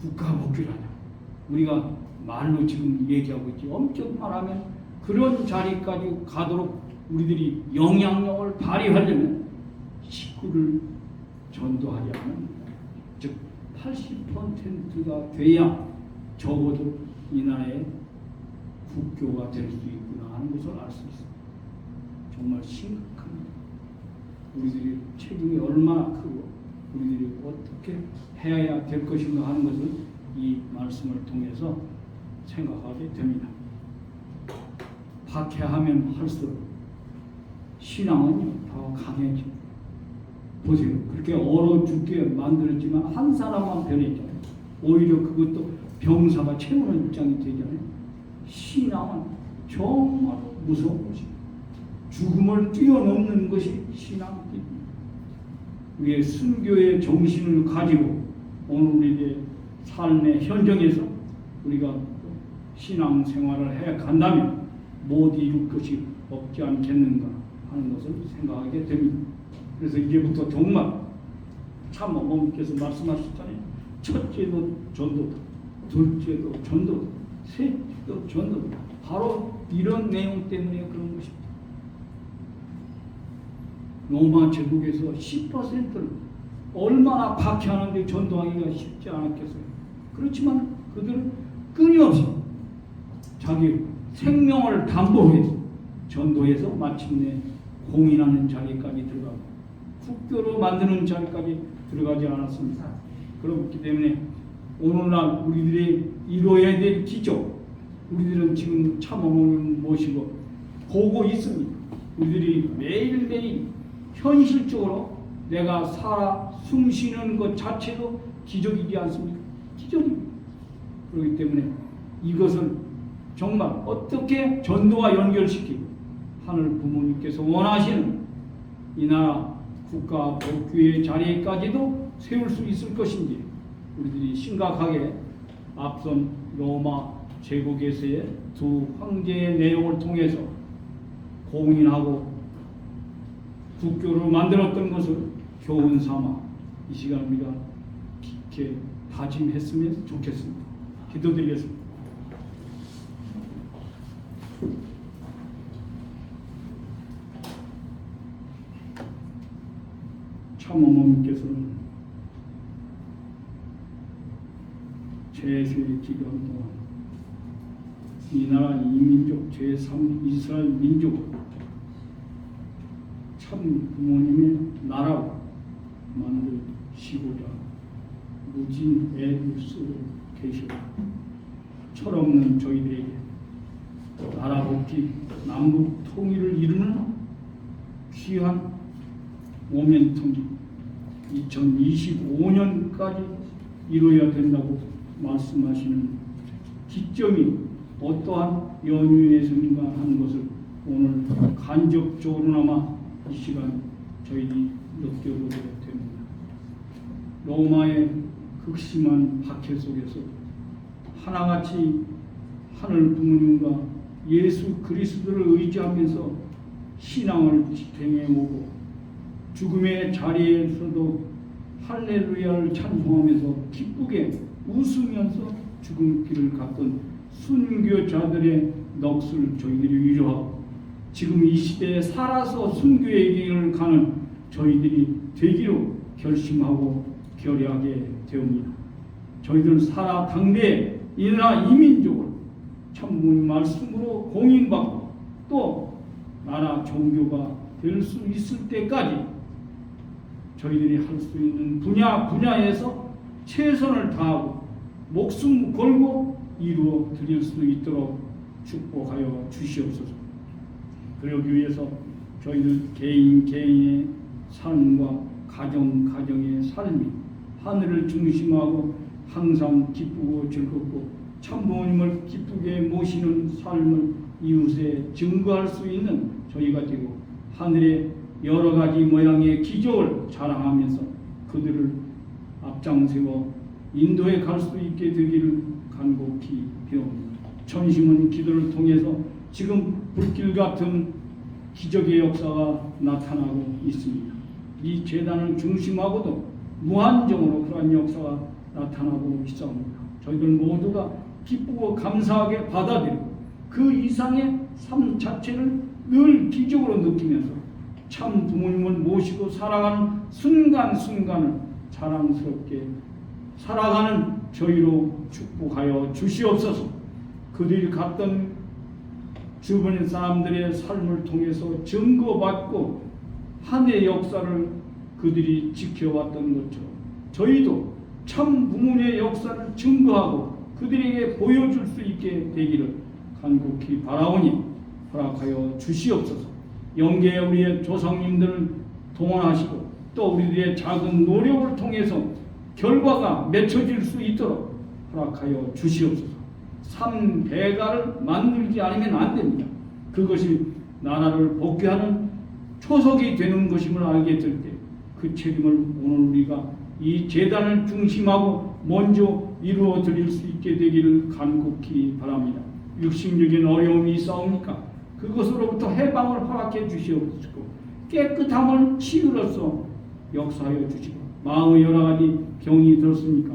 국가 복귀라냐? 우리가 말로 지금 얘기하고 있지. 엄청 말하면 그런 자리까지 가도록 우리들이 영향력을 발휘하려면 식구를 전도하지 않은 즉 80%가 돼야 적어도 이 나라의 국교가 될 수 있구나 하는 것을 알 수 있습니다. 정말 심각합니다. 우리들이 책임이 얼마나 크고 우리들이 어떻게 해야 될 것인가 하는 것을 이 말씀을 통해서 생각하게 됩니다. 박해하면 할수록 신앙은 더 강해져. 보세요. 그렇게 얼어 죽게 만들었지만 한 사람만 변했잖아요. 오히려 그것도 병사가 채우는 입장이 되잖아요. 신앙은 정말 무서운 것입니다. 죽음을 뛰어넘는 것이 신앙입니다. 우리의 순교의 정신을 가지고 오늘 우리의 삶의 현장에서 우리가 신앙 생활을 해 간다면 못 이룰 것이 없지 않겠는가 하는 것을 생각하게 됩니다. 그래서 이제부터 정말 참 어머니께서 말씀하셨잖아요. 첫째도 전도다, 둘째도 전도다, 셋째도 전도다. 바로 이런 내용 때문에 그런 것입니다. 로마 제국에서 10%를 얼마나 박해하는데 전도하기가 쉽지 않았겠어요. 그렇지만 그들은 끊임없이 자기 생명을 담보해서 전도해서 마침내 공인하는 자리까지 들어가고 국교로 만드는 자리까지 들어가지 않았습니다. 그렇기 때문에 오늘날 우리들이 이루어야 될 기적, 우리들은 지금 참어머니를 모시고 보고 있습니다. 우리들이 매일매일 현실적으로 내가 살아 숨쉬는 것 자체도 기적이지 않습니까? 기적입니다. 그렇기 때문에 이것을 정말 어떻게 전도와 연결시키고 하늘 부모님께서 원하시는 이 나라 국가 복귀의 자리까지도 세울 수 있을 것인지 우리들이 심각하게 앞선 로마 제국에서의 두 황제의 내용을 통해서 공인하고 국교를 만들었던 것을 교훈 삼아 이 시간 우리가 깊게 다짐했으면 좋겠습니다. 기도드리겠습니다. 참어머니께서는 제수의 기간 동안 이 나라 이민족 제3 이스라엘 민족 참 부모님의 나라로 만드시고자 무진 애를 쓰고 계시고 철없는 저희들에게 나라 복귀 남북 통일을 이루는 귀한 모멘텀이 2025년까지 이루어야 된다고 말씀하시는 기점이 어떠한 연유에서인가 하는 것을 오늘 간접적으로나마 이 시간 저희들이 느껴보게 됩니다. 로마의 극심한 박해 속에서 하나같이 하늘 부모님과 예수 그리스도를 의지하면서 신앙을 지탱해 오고 죽음의 자리에서도 할렐루야를 찬송하면서 기쁘게 웃으면서 죽음길을 갔던 순교자들의 넋을 저희들이 위로하고 지금 이 시대에 살아서 순교의 길을 가는 저희들이 되기로 결심하고 결의하게 되옵니다. 저희들 살아 당대에 이 나라 이민족을 참부모님 말씀으로 공인받고 또 나라 종교가 될 수 있을 때까지 저희들이 할 수 있는 분야에서 최선을 다하고 목숨 걸고 이루어 드릴 수 있도록 축복하여 주시옵소서. 그러기 위해서 저희들 개인의 삶과 가정의 삶이 하늘을 중심하고 항상 기쁘고 즐겁고 참부모님을 기쁘게 모시는 삶을 이웃에 증거할 수 있는 저희가 되고 하늘의 여러 가지 모양의 기적을 자랑하면서 그들을 앞장세워 인도에 갈 수 있게 되기를 간곡히 비옵니다. 전심은 기도를 통해서 지금 불길 같은 기적의 역사가 나타나고 있습니다. 이 재단을 중심하고도 무한정으로 그러한 역사가 나타나고 있습니다. 저희들 모두가 기쁘고 감사하게 받아들이고 그 이상의 삶 자체를 늘 기적으로 느끼면서 참 부모님을 모시고 살아가는 순간순간을 자랑스럽게 살아가는 저희로 축복하여 주시옵소서. 그들이 갔던 주변 사람들의 삶을 통해서 증거받고 한 해 역사를 그들이 지켜왔던 것처럼 저희도 참 부모의 역사를 증거하고 그들에게 보여줄 수 있게 되기를 간곡히 바라오니 허락하여 주시옵소서. 영계에 우리의 조상님들을 동원하시고 또 우리들의 작은 노력을 통해서 결과가 맺혀질 수 있도록 허락하여 주시옵소서. 삼대가를 만들지 않으면 안 됩니다. 그것이 나라를 복귀하는 초석이 되는 것임을 알게 될 때 그 책임을 오늘 우리가 이 재단을 중심하고 먼저 이루어 드릴 수 있게 되기를 간곡히 바랍니다. 육신적인 어려움이 있사옵니까? 그것으로부터 해방을 허락해 주시옵시고 깨끗함을 치유로서 역사하여 주시고 마음의 여러 가지 병이 들었습니까?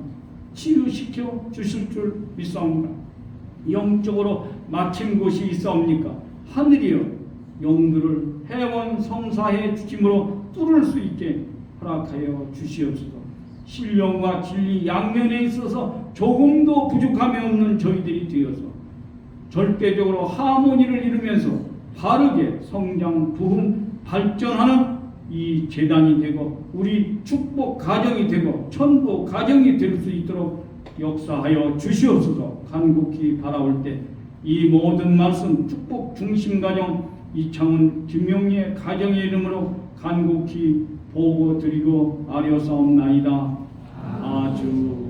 치유시켜 주실 줄 믿사옵니다. 영적으로 막힌 곳이 있사옵니까? 하늘이여 영들을 해원 성사해 주심으로 뚫을 수 있게 허락하여 주시옵소서. 신령과 진리 양면에 있어서 조금도 부족함이 없는 저희들이 되어서 절대적으로 하모니를 이루면서 바르게 성장 부흥 발전하는 이 재단이 되고 우리 축복 가정이 되고 천국 가정이 될 수 있도록 역사하여 주시옵소서. 간곡히 바라올 때 이 모든 말씀 축복 중심 가정 이창훈 김용희의 가정의 이름으로 간곡히 보고 드리고 아뢰었사옵나이다. 아주